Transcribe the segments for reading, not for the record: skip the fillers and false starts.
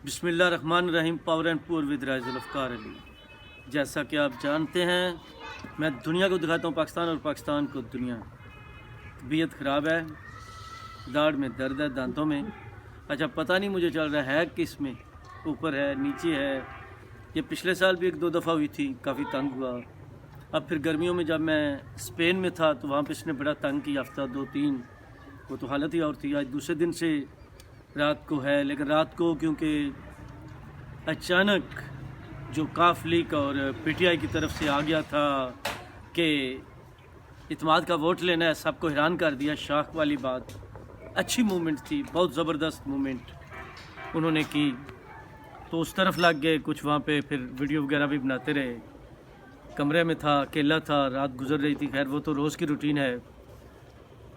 बिस्मिल्लाहिर्रहमानिर्रहीम। Power and पूर with rise Zulfiqar Ali. जैसा कि आप जानते हैं, मैं दुनिया को दिखाता हूँ पाकिस्तान और पाकिस्तान को दुनिया। तबीयत ख़राब है, दाढ़ में दर्द है, दांतों में। अच्छा, पता नहीं मुझे चल रहा है किस में, ऊपर है नीचे है। ये पिछले साल भी एक दो दफ़ा हुई थी, काफ़ी तंग हुआ। अब फिर गर्मियों में जब मैं स्पेन में था तो वहाँ पे इसने बड़ा तंग किया, हफ्ता दो तीन, वो तो हालत ही और थी। आज दूसरे दिन से रात को है, लेकिन रात को क्योंकि अचानक जो काफ लीक और पीटीआई की तरफ से आ गया था कि इत्मीनान का वोट लेना है, सबको हैरान कर दिया। शाख वाली बात, अच्छी मूवमेंट थी, बहुत ज़बरदस्त मूवमेंट उन्होंने की, तो उस तरफ लग गए। कुछ वहाँ पे फिर वीडियो वगैरह भी बनाते रहे। कमरे में था, अकेला था, रात गुजर रही थी। खैर वो तो रोज़ की रूटीन है।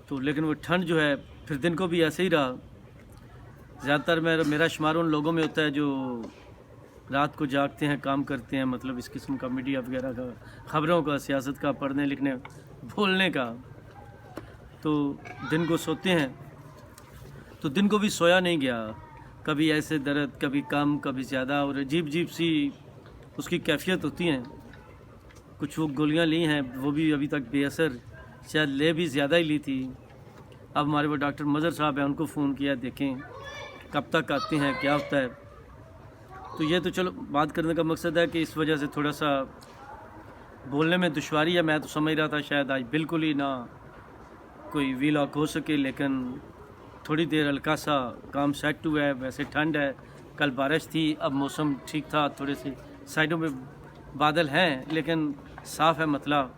तो लेकिन वो ठंड जो है फिर दिन को भी ऐसे ही रहा। ज़्यादातर मेरा शुमार उन लोगों में होता है जो रात को जागते हैं, काम करते हैं, मतलब इस किस्म का मीडिया वगैरह का, ख़बरों का, सियासत का, पढ़ने लिखने बोलने का। तो दिन को सोते हैं, तो दिन को भी सोया नहीं गया। कभी ऐसे दर्द, कभी कम, कभी ज़्यादा, और अजीब अजीब सी उसकी कैफियत होती हैं। कुछ वो गोलियां ली हैं, वो भी अभी तक बेअसर, शायद ले भी ज़्यादा ही ली थी। अब हमारे वो डॉक्टर मज़र साहब हैं, उनको फ़ोन किया, देखें कब तक आते हैं, क्या होता है। तो ये तो चलो बात करने का मकसद है कि इस वजह से थोड़ा सा बोलने में दुश्वारी है। मैं तो समझ रहा था शायद आज बिल्कुल ही ना कोई वीलॉग हो सके, लेकिन थोड़ी देर हल्का सा काम सेट हुआ है। वैसे ठंड है, कल बारिश थी, अब मौसम ठीक था, थोड़े से साइडों में बादल हैं लेकिन साफ़ है। मतलब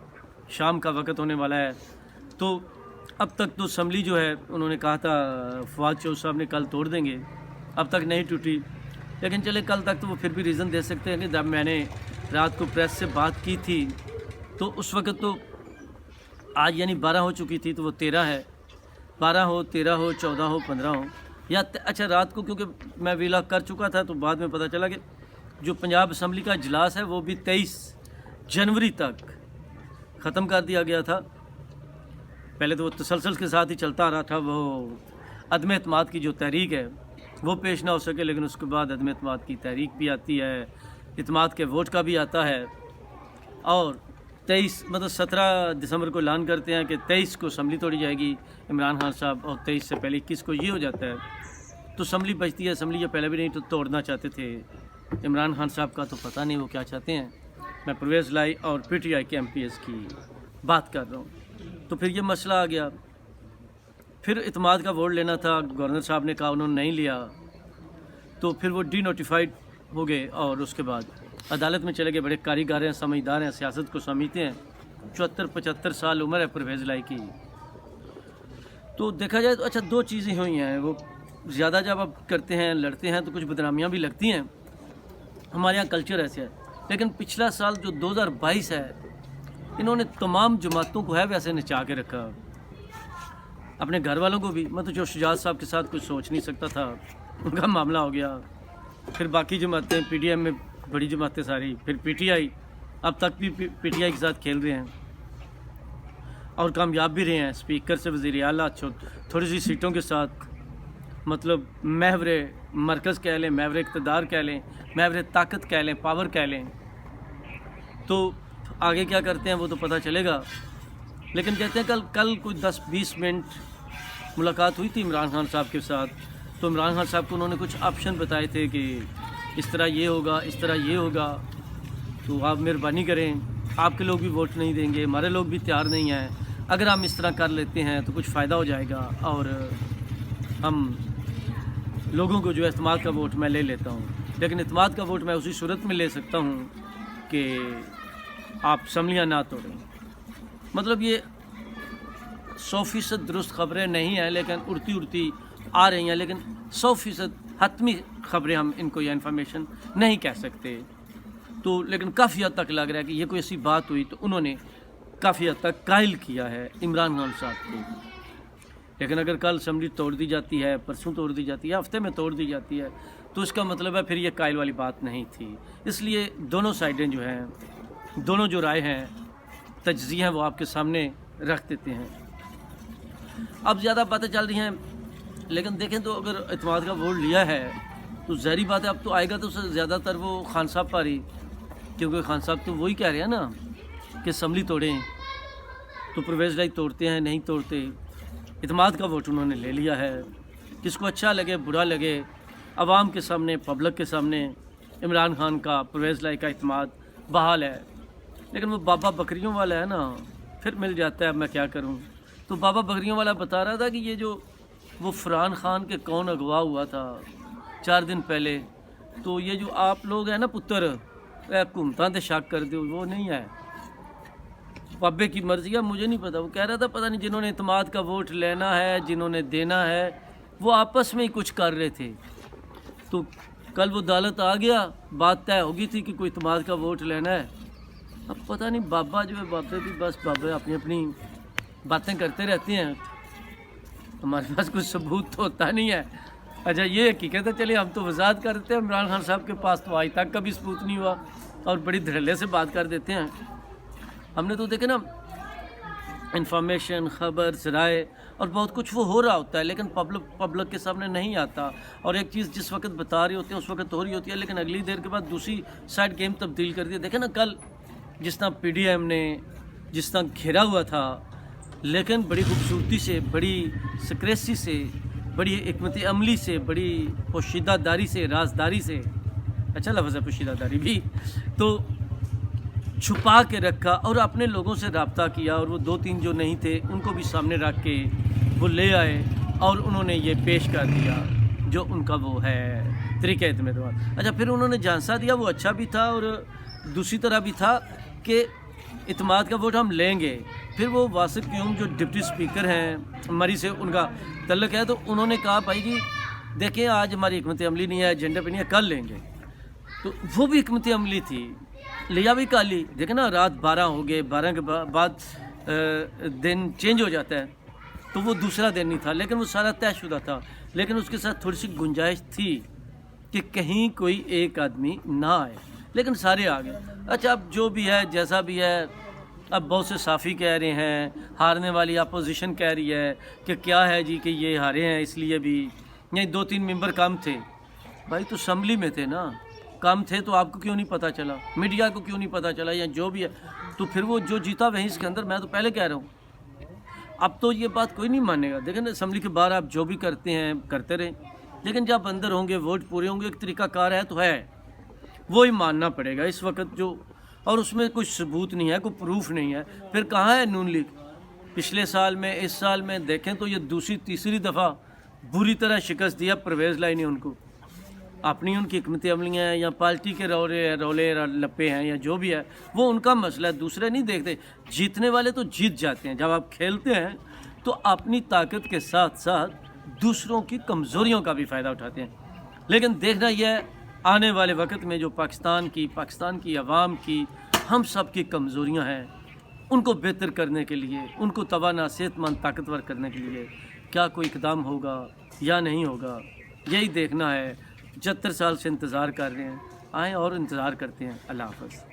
शाम का वक्त होने वाला है। तो अब तक तो असम्बली जो है, उन्होंने कहा था फवाद चौधरी साहब ने कल तोड़ देंगे, अब तक नहीं टूटी। लेकिन चले कल तक तो वो फिर भी रीज़न दे सकते हैं कि जब मैंने रात को प्रेस से बात की थी तो उस वक्त तो आज यानी 12 हो चुकी थी, तो वो 13 है। 12 हो, 13 हो, 14 हो, 15 हो या अच्छा, रात को क्योंकि मैं वीलॉग कर चुका था तो बाद में पता चला कि जो पंजाब असम्बली का इजलास है वो भी 23 जनवरी तक ख़त्म कर दिया गया था। पहले तो वो तसलसल के साथ ही चलता आ रहा था। वो अदम एतमाद की जो तहरीक है वो पेश ना हो सके, लेकिन उसके बाद अदम एतमाद की तहरीक भी आती है, इत्मीनान के वोट का भी आता है। और 23 मतलब 17 दिसंबर को ऐलान करते हैं कि 23 को असम्बली तोड़ी जाएगी, इमरान खान साहब, और 23 से पहले 21 को ये हो जाता है तो असम्बली बचती है। असम्बली ये पहले भी नहीं तो तोड़ना चाहते थे इमरान खान साहब का, तो पता नहीं वो क्या चाहते हैं। मैं परवेज़ लाई और पीटीआई के MPs की बात कर रहा हूँ। तो फिर ये मसला आ गया। फिर इत्मीनान का वोट लेना था, गवर्नर साहब ने कहा, उन्होंने नहीं लिया, तो फिर वो डीनोटिफाइड हो गए और उसके बाद अदालत में चले गए। बड़े कारीगर हैं, समझदार हैं, सियासत को समझते हैं। 74-75 साल उम्र है परवेज़ लाई की। तो देखा जाए तो अच्छा, दो चीज़ें हुई हैं। वो ज़्यादा जब आप करते हैं, लड़ते हैं, तो कुछ बदनामियाँ भी लगती हैं। हमारे यहाँ कल्चर ऐसे है। लेकिन पिछला साल जो 2022 है, इन्होंने तमाम जमातों को है वैसे नचा के रखा, अपने घर वालों को भी। मतलब जो शुजात साहब के साथ कुछ सोच नहीं सकता था, उनका मामला हो गया। फिर बाकी जमातें, PDM में बड़ी जमातें सारी, फिर PTI, अब तक भी PTI के साथ खेल रहे हैं और कामयाब भी रहे हैं। स्पीकर से वज़ीर आला थोड़ी सी सीटों के साथ, मतलब महवरे मरकज़ कह लें, महवरे इक़्तिदार कह लें, महवरे ताकत कह लें, पावर कह लें। तो आगे क्या करते हैं वो तो पता चलेगा। लेकिन कहते हैं कल कुछ 10-20 मिनट मुलाकात हुई थी इमरान खान साहब के साथ। तो इमरान खान साहब को उन्होंने कुछ ऑप्शन बताए थे कि इस तरह ये होगा, इस तरह ये होगा, तो आप मेहरबानी करें, आपके लोग भी वोट नहीं देंगे, हमारे लोग भी तैयार नहीं हैं, अगर हम इस तरह कर लेते हैं तो कुछ फ़ायदा हो जाएगा और हम लोगों को जो है इत्मीनान का वोट मैं ले लेता हूँ। लेकिन इत्मीनान का वोट मैं उसी सूरत में ले सकता हूँ कि आप असम्बलियाँ ना तोड़ें। मतलब ये 100% दुरुस्त ख़बरें नहीं हैं, लेकिन उड़ती उड़ती आ रही हैं। लेकिन 100% हतमी ख़बरें हम इनको या इन्फॉर्मेशन नहीं कह सकते। तो लेकिन काफ़ी हद तक लग रहा है कि ये कोई ऐसी बात हुई तो उन्होंने काफ़ी हद तक कायल किया है इमरान खान साहब को। लेकिन अगर कल असम्बली तोड़ दी जाती है, परसों तोड़ दी जाती है, हफ्ते में तोड़ दी जाती है, तो इसका मतलब है फिर ये कायल वाली बात नहीं थी। इसलिए दोनों साइडें जो हैं, दोनों जो राय हैं, तजज़िया हैं, वो आपके सामने रख देते हैं। अब ज़्यादा बातें चल रही हैं, लेकिन देखें तो अगर इत्मीनान का वोट लिया है تو ظاہری بات ہے اب تو آئے گا تو زیادہ تر وہ خان صاحب پر ہی، کیونکہ خان صاحب تو وہی کہہ رہے ہیں نا کہ اسمبلی توڑیں، تو پرویز لائی توڑتے ہیں نہیں توڑتے۔ اعتماد کا ووٹ انہوں نے لے لیا ہے، کس کو اچھا لگے برا لگے، عوام کے سامنے پبلک کے سامنے عمران خان کا پرویز لائی کا اعتماد بحال ہے۔ لیکن وہ بابا بکریوں والا ہے نا، پھر مل جاتا ہے، اب میں کیا کروں۔ تو بابا بکریوں والا بتا رہا تھا کہ یہ جو وہ فرحان خان کے کون اغوا ہوا تھا 4 دن پہلے، تو یہ جو آپ لوگ ہیں نا پتر حکومتاں تے شک کر دو، وہ نہیں ہے، بابے کی مرضی ہے، مجھے نہیں پتا۔ وہ کہہ رہا تھا پتہ نہیں جنہوں نے اعتماد کا ووٹ لینا ہے، جنہوں نے دینا ہے، وہ آپس میں ہی کچھ کر رہے تھے۔ تو کل وہ عدالت آ گیا، بات طے ہو گئی تھی کہ کوئی اعتماد کا ووٹ لینا ہے۔ اب پتہ نہیں بابا جو ہے، بابے بھی بس بابے اپنی اپنی باتیں کرتے رہتے ہیں، ہمارے پاس کوئی ثبوت تو ہوتا نہیں ہے۔ اچھا یہ حقیقت ہے، چلیے ہم تو وضاحت کر دیتے ہیں، عمران خان صاحب کے پاس تو آج تک کبھی ثبوت نہیں ہوا اور بڑی دھڑلے سے بات کر دیتے ہیں۔ ہم نے تو دیکھے نا انفارمیشن، خبر، ذرائع اور بہت کچھ وہ ہو رہا ہوتا ہے، لیکن پبلک کے سامنے نہیں آتا، اور ایک چیز جس وقت بتا رہے ہوتے ہیں اس وقت ہو رہی ہوتی ہے، لیکن اگلی دیر کے بعد دوسری سائڈ گیم تبدیل کر دیا۔ دیکھیں نا کل جس طرح پی ڈی ایم نے جس طرح گھیرا ہوا تھا، لیکن بڑی خوبصورتی سے، بڑی سکریسی سے، بڑی حکمت عملی سے، بڑی پوشیدہ داری سے، رازداری سے، اچھا لفظ ہے پوشیدہ داری بھی، تو چھپا کے رکھا اور اپنے لوگوں سے رابطہ کیا، اور وہ 2-3 جو نہیں تھے ان کو بھی سامنے رکھ کے وہ لے آئے اور انہوں نے یہ پیش کر دیا جو ان کا وہ ہے طریقہ اعتماد۔ اچھا پھر انہوں نے جھانسا دیا، وہ اچھا بھی تھا اور دوسری طرح بھی تھا کہ اعتماد کا ووٹ ہم لیں گے۔ پھر وہ واسف قیوم جو ڈپٹی اسپیکر ہیں مری سے ان کا تعلق ہے، تو انہوں نے کہا بھائی جی دیکھیں آج ہماری حکمت عملی نہیں ہے، ایجنڈے پہ نہیں ہے، کل لیں گے۔ تو وہ بھی حکمت عملی تھی، لیا بھی کالی، دیکھیں نا رات 12 ہو گئے، 12 کے بعد دن چینج ہو جاتا ہے، تو وہ دوسرا دن نہیں تھا، لیکن وہ سارا طے شدہ تھا، لیکن اس کے ساتھ تھوڑی سی گنجائش تھی کہ کہیں کوئی ایک آدمی نہ آئے، لیکن سارے آ گئے۔ اچھا اب جو بھی ہے جیسا بھی ہے، اب بہت سے صافی کہہ رہے ہیں، ہارنے والی اپوزیشن کہہ رہی ہے کہ کیا ہے جی کہ یہ ہارے ہیں اس لیے بھی، یعنی 2-3 ممبر کم تھے۔ بھائی تو اسمبلی میں تھے نا، کم تھے تو آپ کو کیوں نہیں پتہ چلا، میڈیا کو کیوں نہیں پتہ چلا، یا جو بھی ہے، تو پھر وہ جو جیتا وہیں اس کے اندر، میں تو پہلے کہہ رہا ہوں۔ اب تو یہ بات کوئی نہیں مانے گا، دیکھیں نا اسمبلی کے باہر آپ جو بھی کرتے ہیں کرتے رہیں، لیکن جب اندر ہوں گے ووٹ پورے ہوں گے، ایک طریقہ کار ہے تو ہے، وہی ماننا پڑے گا اس وقت جو، اور اس میں کوئی ثبوت نہیں ہے، کوئی پروف نہیں ہے۔ پھر کہاں ہے نون لیگ؟ پچھلے سال میں اس سال میں دیکھیں تو یہ دوسری تیسری دفعہ بری طرح شکست دیا پرویز لائی نے ان کو، اپنی ان کی حکمت عملیاں ہیں یا پارٹی کے رولے لپے ہیں یا جو بھی ہے، وہ ان کا مسئلہ ہے، دوسرے نہیں دیکھتے۔ جیتنے والے تو جیت جاتے ہیں، جب آپ کھیلتے ہیں تو اپنی طاقت کے ساتھ ساتھ دوسروں کی کمزوریوں کا بھی فائدہ اٹھاتے ہیں۔ لیکن دیکھنا یہ ہے آنے والے وقت میں جو پاکستان کی عوام کی، ہم سب کی کمزوریاں ہیں، ان کو بہتر کرنے کے لیے، ان کو توانا صحت مند طاقتور کرنے کے لیے کیا کوئی اقدام ہوگا یا نہیں ہوگا، یہی دیکھنا ہے۔ 75 سال سے انتظار کر رہے ہیں، آئیں اور انتظار کرتے ہیں۔ اللہ حافظ۔